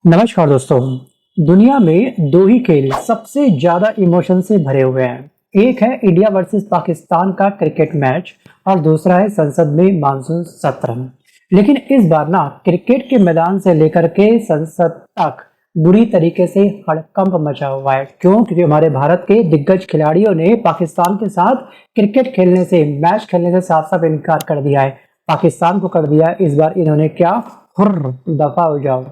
नमस्कार दोस्तों। दुनिया में दो ही खेल सबसे ज्यादा इमोशन से भरे हुए हैं। एक है इंडिया वर्सेस पाकिस्तान का क्रिकेट मैच और दूसरा है संसद में मानसून सत्र। लेकिन इस बार ना क्रिकेट के मैदान से लेकर के संसद तक बुरी तरीके से हड़कंप मचा हुआ है। क्यों? क्योंकि हमारे भारत के दिग्गज खिलाड़ियों ने पाकिस्तान के साथ क्रिकेट खेलने से, मैच खेलने से साफ साफ इनकार कर दिया है। पाकिस्तान को कर दिया है इस बार इन्होंने क्या, हुर्र दफा हो जाओ।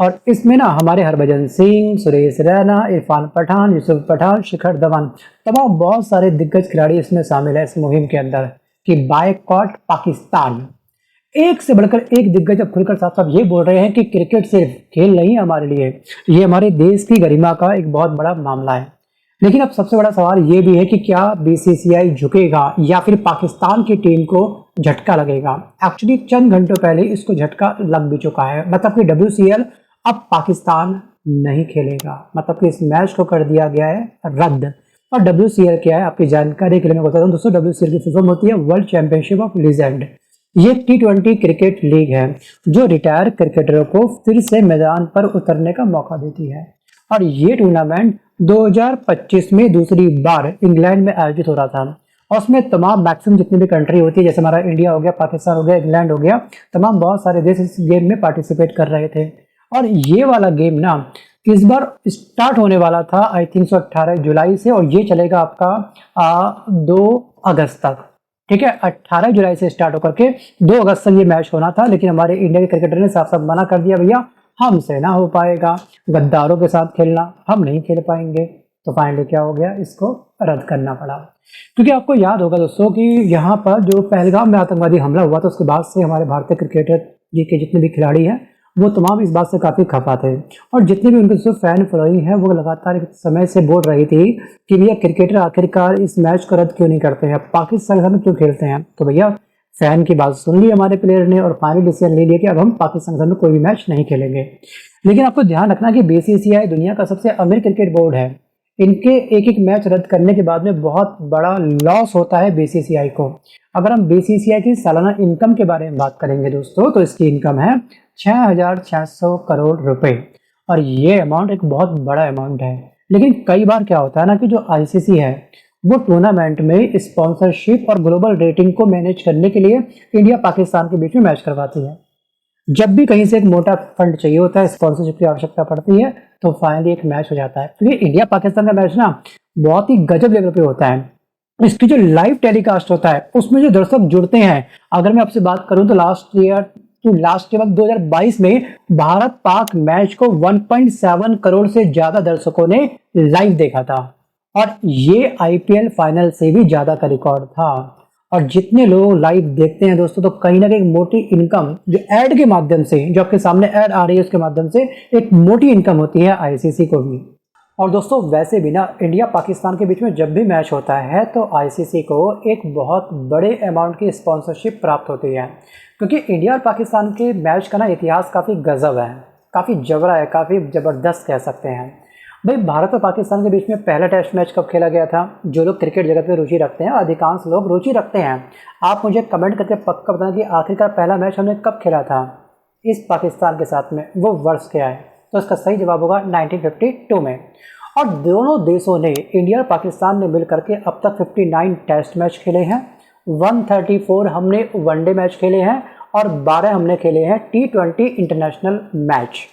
और इसमें ना हमारे हरभजन सिंह, सुरेश रैना, इरफान पठान, यूसुफ पठान, शिखर धवन, तमाम बहुत सारे दिग्गज खिलाड़ी इसमें शामिल है इस मुहिम के अंदर कि बायकॉट पाकिस्तान। एक से बढ़कर एक दिग्गज अब खुलकर साफ साफ ये बोल रहे हैं कि क्रिकेट सिर्फ खेल नहीं है हमारे लिए, ये हमारे देश की गरिमा का एक बहुत बड़ा मामला है। लेकिन अब सबसे बड़ा सवाल ये भी है कि क्या बीसीसीआई झुकेगा या फिर पाकिस्तान की टीम को झटका लगेगा। एक्चुअली चंद घंटों पहले इसको झटका लग भी चुका है। मतलब कि WCL अब पाकिस्तान नहीं खेलेगा, मतलब कि इस मैच को कर दिया गया है रद्द। और WCL क्या है, आपकी जानकारी के लिए मैं बताता हूँ दोस्तों। WCL की फुल फॉर्म होती है वर्ल्ड चैंपियनशिप ऑफ लीजेंड। ये T20 क्रिकेट लीग है जो रिटायर क्रिकेटरों को फिर से मैदान पर उतरने का मौका देती है। और ये टूर्नामेंट 2025 में दूसरी बार इंग्लैंड में आयोजित हो रहा था। और उसमें तमाम मैक्सिमम जितनी भी कंट्री होती है, जैसे हमारा इंडिया हो गया, पाकिस्तान हो गया, इंग्लैंड हो गया, तमाम बहुत सारे देश इस गेम में पार्टिसिपेट कर रहे थे। और ये वाला गेम ना इस बार स्टार्ट होने वाला था आई थिंक 18 जुलाई से, और ये चलेगा आपका 2 अगस्त तक। ठीक है, 18 जुलाई से स्टार्ट होकर के 2 अगस्त तक ये मैच होना था। लेकिन हमारे इंडिया के क्रिकेटर ने साफ साफ मना कर दिया, भैया हमसे ना हो पाएगा, गद्दारों के साथ खेलना, हम नहीं खेल पाएंगे। तो फाइनली क्या हो गया, इसको रद्द करना पड़ा। क्योंकि आपको याद होगा दोस्तों कि यहाँ पर जो पहलगाम में आतंकवादी हमला हुआ था उसके बाद से हमारे भारतीय क्रिकेटर जी के जितने भी खिलाड़ी हैं वो तमाम इस बात से काफ़ी खफा थे। और जितने भी उनके जो फैन फॉलोइंग है वो लगातार एक समय से बोल रही थी कि भैया क्रिकेटर आखिरकार इस मैच को रद्द क्यों नहीं करते हैं, पाकिस्तान के साथ क्यों खेलते हैं। तो भैया फैन की बात सुन ली हमारे प्लेयर ने और फाइनल डिसीजन ले लिया कि अब हम पाकिस्तान के साथ कोई भी मैच नहीं खेलेंगे। लेकिन आपको ध्यान रखना कि BCCI दुनिया का सबसे अमीर क्रिकेट बोर्ड है। इनके एक एक मैच रद्द करने के बाद में बहुत बड़ा लॉस होता है BCCI को। अगर हम BCCI की सालाना इनकम के बारे में बात करेंगे दोस्तों, तो इसकी इनकम है 6,600 करोड़ रुपए। और ये अमाउंट एक बहुत बड़ा अमाउंट है। लेकिन कई बार क्या होता है ना कि जो ICC है वो टूर्नामेंट में स्पॉन्सरशिप और ग्लोबल रेटिंग को मैनेज करने के लिए इंडिया पाकिस्तान के बीच में मैच करवाती है। जब भी कहीं से एक मोटा फंड चाहिए होता है, स्पॉन्सरशिप की आवश्यकता पड़ती है, तो फाइनली एक मैच हो जाता है। क्योंकि इंडिया पाकिस्तान का मैच ना बहुत ही गजब लेवल पे होता है। इसकी जो लाइव टेलीकास्ट होता है उसमें जो दर्शक जुड़ते हैं, अगर मैं आपसे बात करूं तो लास्ट ईयर 2022 में भारत पाक मैच को 1.7 करोड़ से ज्यादा दर्शकों ने लाइव देखा था। और ये IPL फाइनल से भी ज्यादा का रिकॉर्ड था। और जितने लोग लाइव देखते हैं दोस्तों, तो कहीं ना कहीं मोटी इनकम जो ऐड के माध्यम से, जो आपके सामने ऐड आ रही है उसके माध्यम से एक मोटी इनकम होती है ICC को भी। और दोस्तों वैसे भी ना इंडिया पाकिस्तान के बीच में जब भी मैच होता है तो ICC को एक बहुत बड़े अमाउंट की स्पॉन्सरशिप प्राप्त होती है। क्योंकि इंडिया और पाकिस्तान के मैच का ना इतिहास काफ़ी गजब है, काफ़ी जबरा है, काफ़ी ज़बरदस्त कह सकते हैं। भाई भारत और पाकिस्तान के बीच में पहला टेस्ट मैच कब खेला गया था? जो लोग क्रिकेट जगत में रुचि रखते हैं, अधिकांश लोग रुचि रखते हैं, आप मुझे कमेंट करके पक्का बताना कि आखिरकार पहला मैच हमने कब खेला था इस पाकिस्तान के साथ में, वो वर्ष क्या है। तो इसका सही जवाब होगा 1952 में। और दोनों देशों ने, इंडिया और पाकिस्तान ने मिलकर के अब तक 59 टेस्ट मैच खेले हैं, 134 हमने वनडे मैच खेले हैं और 12 हमने खेले हैं T20 इंटरनेशनल मैच।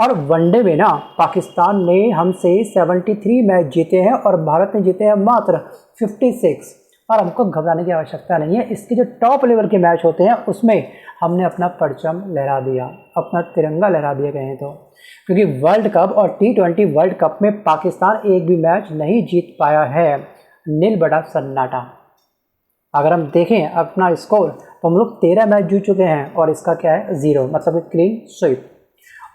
और वनडे में ना पाकिस्तान ने हमसे 73 मैच जीते हैं और भारत ने जीते हैं मात्र 56। और हमको घबराने की आवश्यकता नहीं है। इसके जो टॉप लेवल के मैच होते हैं उसमें हमने अपना परचम लहरा दिया, अपना तिरंगा लहरा दिए गए हैं। तो क्योंकि वर्ल्ड कप और T20 वर्ल्ड कप में पाकिस्तान एक भी मैच नहीं जीत पाया है, नील बटा सन्नाटा। अगर हम देखें अपना स्कोर तो हम लोग 13 मैच जीत चुके हैं और इसका क्या है 0, मतलब क्लीन स्वीप।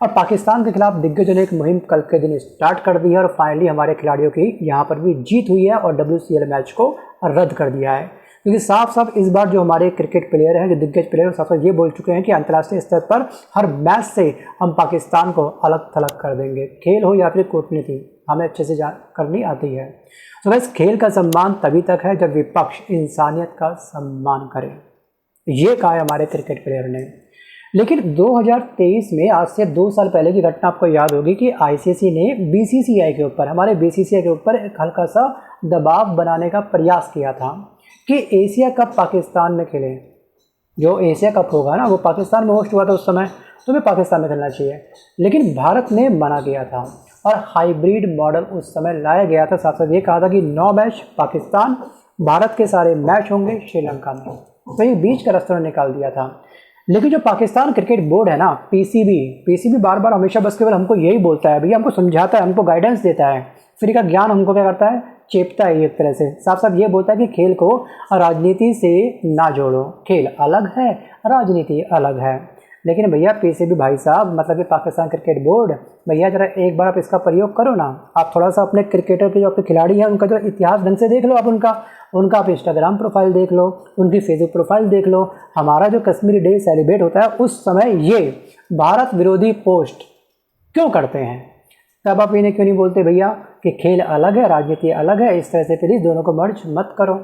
और पाकिस्तान के खिलाफ दिग्गजों ने एक मुहिम कल के दिन स्टार्ट कर दी है और फाइनली हमारे खिलाड़ियों की यहाँ पर भी जीत हुई है और WCL मैच को रद्द कर दिया है। क्योंकि साफ साफ इस बार जो हमारे क्रिकेट प्लेयर हैं, जो दिग्गज प्लेयर, साफ साफ ये बोल चुके हैं कि अंतर्राष्ट्रीय स्तर पर हर मैच से हम पाकिस्तान को अलग थलग कर देंगे। खेल हो या फिर कूटनीति, हमें अच्छे से करनी आती है। तो बस खेल का सम्मान तभी तक है जब विपक्ष इंसानियत का सम्मान करे, ये कहा है हमारे क्रिकेट प्लेयर ने। लेकिन 2023 में, आज से 2 साल पहले की घटना आपको याद होगी कि आईसीसी ने बीसीसीआई के ऊपर, हमारे बीसीसीआई के ऊपर एक हल्का सा दबाव बनाने का प्रयास किया था कि एशिया कप पाकिस्तान में खेले। जो एशिया कप होगा ना वो पाकिस्तान में होस्ट हुआ था उस समय, तो हमें पाकिस्तान में खेलना चाहिए, लेकिन भारत ने मना किया था और हाइब्रिड मॉडल उस समय लाया गया था। साथ साथ ये कहा था कि 9 मैच पाकिस्तान, भारत के सारे मैच होंगे श्रीलंका में, तो ये बीच का रास्ता निकाल दिया था। लेकिन जो पाकिस्तान क्रिकेट बोर्ड है ना, पीसीबी बार बार हमेशा बस केवल हमको यही बोलता है, भैया हमको समझाता है, हमको गाइडेंस देता है, फ्री का ज्ञान हमको क्या करता है, चेपता है एक तरह से। साथ साथ ये बोलता है कि खेल को राजनीति से ना जोड़ो, खेल अलग है, राजनीति अलग है। लेकिन भैया पीसीबी भाई साहब, मतलब कि पाकिस्तान क्रिकेट बोर्ड, भैया जरा एक बार आप इसका प्रयोग करो ना। आप थोड़ा सा अपने क्रिकेटर के जो आपके खिलाड़ी हैं उनका जो इतिहास ढंग से देख लो, आप उनका आप इंस्टाग्राम प्रोफाइल देख लो, उनकी फेसबुक प्रोफाइल देख लो। हमारा जो कश्मीरी डे सेलिब्रेट होता है उस समय ये भारत विरोधी पोस्ट क्यों करते हैं? तब आप इन्हें क्यों नहीं बोलते भैया कि खेल अलग है, राजनीति अलग है? इस तरह से प्लीज़ दोनों को मर्ज मत करो।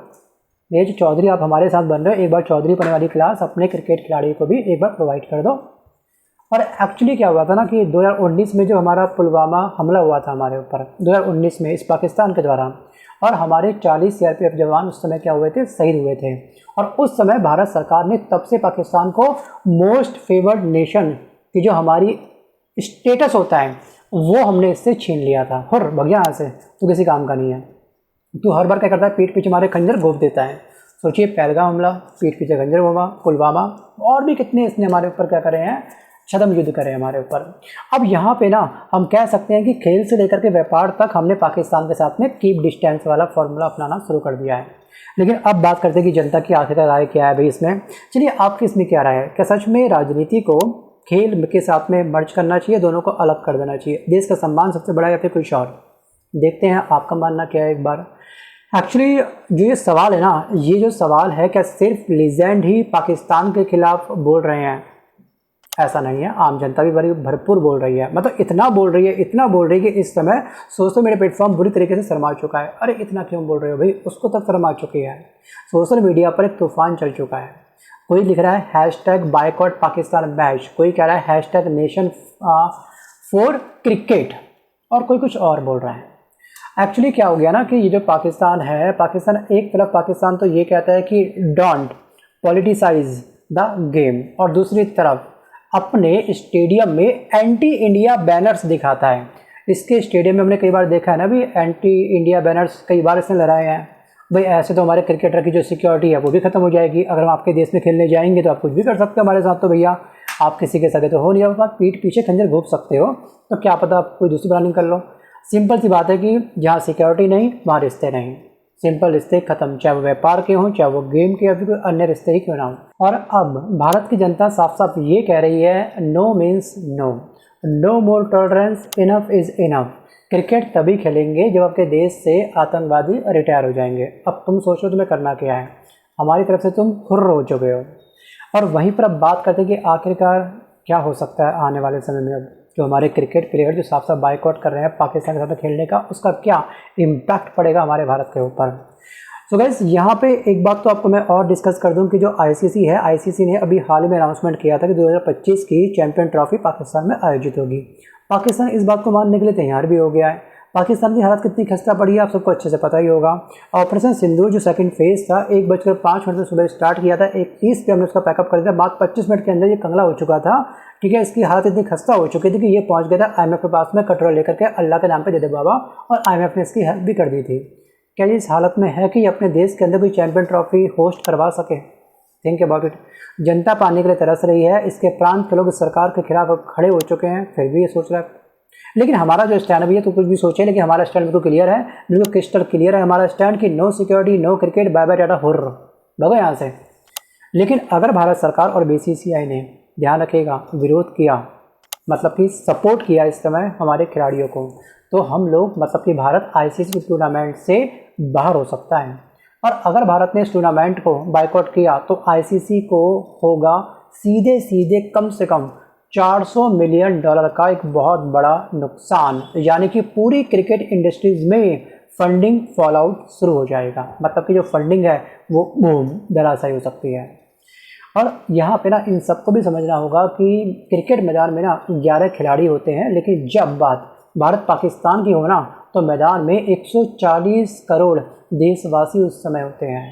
ये जो चौधरी आप हमारे साथ बन रहे हो, एक बार चौधरी बनने वाली क्लास अपने क्रिकेट खिलाड़ी को भी एक बार प्रोवाइड कर दो। और एक्चुअली क्या हुआ था ना कि 2019 में जो हमारा पुलवामा हमला हुआ था हमारे ऊपर 2019 में इस पाकिस्तान के द्वारा, और हमारे 40 सीआरपीएफ जवान उस समय क्या हुए थे, शहीद हुए थे। और उस समय भारत सरकार ने तब से पाकिस्तान को मोस्ट फेवर्ड नेशन की जो हमारी स्टेटस होता है वो हमने इससे छीन लिया था। हुर भग यहाँ से, तो किसी काम का नहीं है। तो हर बार क्या करता है, पीठ पीछे हमारे खंजर घोंप देता है। सोचिए, पहलगाम हमला, पीठ पीछे खंजर घोंपा, पुलवामा, और भी कितने इसने हमारे ऊपर क्या करे हैं, छद्म युद्ध करे हमारे ऊपर। अब यहाँ पे ना हम कह सकते हैं कि खेल से लेकर के व्यापार तक हमने पाकिस्तान के साथ में कीप डिस्टेंस वाला फॉर्मूला अपनाना शुरू कर दिया है। लेकिन अब बात करते हैं कि जनता की आखिर राय क्या है भाई इसमें। चलिए, आपकी इसमें क्या राय है? क्या सच में राजनीति को खेल के साथ में मर्ज करना चाहिए, दोनों को अलग कर देना चाहिए? देश का सम्मान सबसे बड़ा है या फिर कुछ और? देखते हैं आपका मानना क्या है एक बार। एक्चुअली जो ये सवाल है ना, ये जो सवाल है, क्या सिर्फ लीजेंड ही पाकिस्तान के खिलाफ बोल रहे हैं? ऐसा नहीं है, आम जनता भी बड़ी भरपूर बोल रही है। मतलब इतना बोल रही है कि इस समय सोशल मीडिया प्लेटफॉर्म बुरी तरीके से शर्मा चुका है। अरे इतना क्यों बोल रहे हो भाई, उसको तक शर्मा चुकी है। सोशल मीडिया पर एक तूफान चल चुका है। कोई लिख रहा है हैशटैग बायकॉट पाकिस्तान मैच, कोई कह रहा है हैशटैग नेशन फॉर क्रिकेट, और कोई कुछ और बोल रहा है। एक्चुअली क्या हो गया ना कि ये जो पाकिस्तान है, पाकिस्तान एक तरफ पाकिस्तान तो ये कहता है कि डोंट पॉलिटिसाइज द गेम, और दूसरी तरफ अपने स्टेडियम में एंटी इंडिया बैनर्स दिखाता है। इसके स्टेडियम में हमने कई बार देखा है ना भी, एंटी इंडिया बैनर्स कई बार इसने लहराए हैं। भाई ऐसे तो हमारे क्रिकेटर की जो सिक्योरिटी है वो भी खत्म हो जाएगी। अगर हम आपके देश में खेलने जाएंगे तो आप कुछ भी कर सकते हो हमारे साथ, तो भैया आप किसी के सगे तो हो नहीं, आप पीठ पीछे खंजर घोंप सकते हो, तो क्या पता आप कोई दूसरी प्लानिंग कर लो। सिंपल सी बात है कि जहाँ सिक्योरिटी नहीं वहाँ रिश्ते नहीं, सिंपल रिश्ते खत्म, चाहे वो व्यापार के हों, चाहे वो गेम के या फिर कोई अन्य रिश्ते ही क्यों ना हो। और अब भारत की जनता साफ साफ ये कह रही है, no means no, no more tolerance, enough is enough. Cricket तभी खेलेंगे जब आपके देश से आतंकवादी रिटायर हो जाएंगे। अब तुम सोचो तुम्हें करना क्या है, हमारी तरफ से तुम हुर्र हो चुके हो। और वहीं पर अब बात करते हैं कि आखिरकार क्या हो सकता है आने वाले समय में। अब जो हमारे क्रिकेट प्लेयर जो साफ साफ बाइकआउट कर रहे हैं पाकिस्तान के साथ खेलने का, उसका क्या इम्पैक्ट पड़ेगा हमारे भारत के ऊपर। सो गाइस, यहाँ पे एक बात तो आपको मैं और डिस्कस कर दूं कि जो आईसीसी है, आईसीसी ने अभी हाल में अनाउंसमेंट किया था कि 2025 की चैंपियन ट्रॉफी पाकिस्तान में आयोजित होगी। पाकिस्तान इस बात को मानने के लिए तैयार भी हो गया है। पाकिस्तान की हालत कितनी खस्ता पड़ी है आप सबको अच्छे से पता ही होगा। ऑपरेशन सिंदूर जो सेकंड फेज था 1:05 से सुबह स्टार्ट किया था, 1:30 पे हमने उसका पैकअप कर दिया, मात्र 25 मिनट के अंदर ये कंगला हो चुका था। ठीक है, इसकी हालत इतनी खस्ता हो चुकी थी कि ये पहुंच गया था आईएमएफ के पास में कटोरा लेकर के, अल्लाह के नाम पे दे दे बाबा, और आईएमएफ ने इसकी हेल्प भी कर दी थी। क्या ये इस हालत में है कि अपने देश के अंदर कोई चैंपियन ट्रॉफी होस्ट करवा सके? Think about it. जनता पाने के लिए तरस रही है, इसके प्रांत के लोग इस सरकार के खिलाफ खड़े हो चुके हैं, फिर भी ये सोच रहा है। लेकिन हमारा जो स्टैंड है तो कुछ भी सोचे, लेकिन हमारा स्टैंड बिल्कुल क्लियर है, बिल्कुल क्रिस्टल क्लियर है हमारा स्टैंड कि no security, no cricket, bye bye tata, हुर्र भगो यहाँ से। लेकिन अगर भारत सरकार और बीसीसीआई ने ध्यान रखेगा, विरोध किया, मतलब कि सपोर्ट किया इस समय हमारे खिलाड़ियों को, तो हम लोग मतलब कि भारत आईसीसी टूर्नामेंट से बाहर हो सकता है। और अगर भारत ने इस टूर्नामेंट को बायकॉट किया तो आईसीसी को होगा सीधे सीधे कम से कम $400 मिलियन का एक बहुत बड़ा नुकसान, यानी कि पूरी क्रिकेट इंडस्ट्रीज में फंडिंग फॉल आउट शुरू हो जाएगा। मतलब कि जो फंडिंग है वो बूम धराशायी हो सकती है। और यहाँ पे ना इन सबको भी समझना होगा कि क्रिकेट मैदान में ना 11 खिलाड़ी होते हैं, लेकिन जब बात भारत पाकिस्तान की हो ना तो मैदान में 140 करोड़ देशवासी उस समय होते हैं।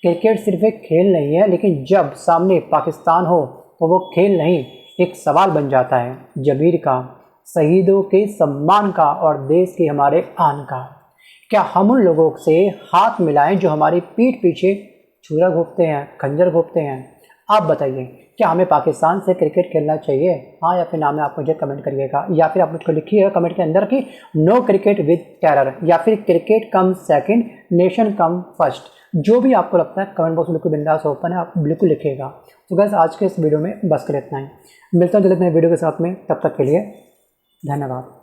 क्रिकेट सिर्फ एक खेल नहीं है, लेकिन जब सामने पाकिस्तान हो तो वो खेल नहीं, एक सवाल बन जाता है जमीर का, शहीदों के सम्मान का और देश की हमारे आन का। क्या हम उन लोगों से हाथ मिलाएं जो हमारी पीठ पीछे छुरा घोंपते हैं, खंजर घोंपते हैं? आप बताइए, क्या हमें पाकिस्तान से क्रिकेट खेलना चाहिए? हाँ या फिर ना में आप मुझे कमेंट करिएगा, या फिर आप मुझको लिखिएगा कमेंट के अंदर कि नो क्रिकेट विद टेरर, या फिर क्रिकेट कम सेकंड, नेशन कम फर्स्ट। जो भी आपको लगता है कमेंट बॉक्स बिल्कुल बिंदास ओपन है, आप बिल्कुल लिखिएगा। तो गाइस आज के इस वीडियो में बस कर इतना ही। मिलता हूँ जल्द नए वीडियो के साथ में, तब तक के लिए धन्यवाद।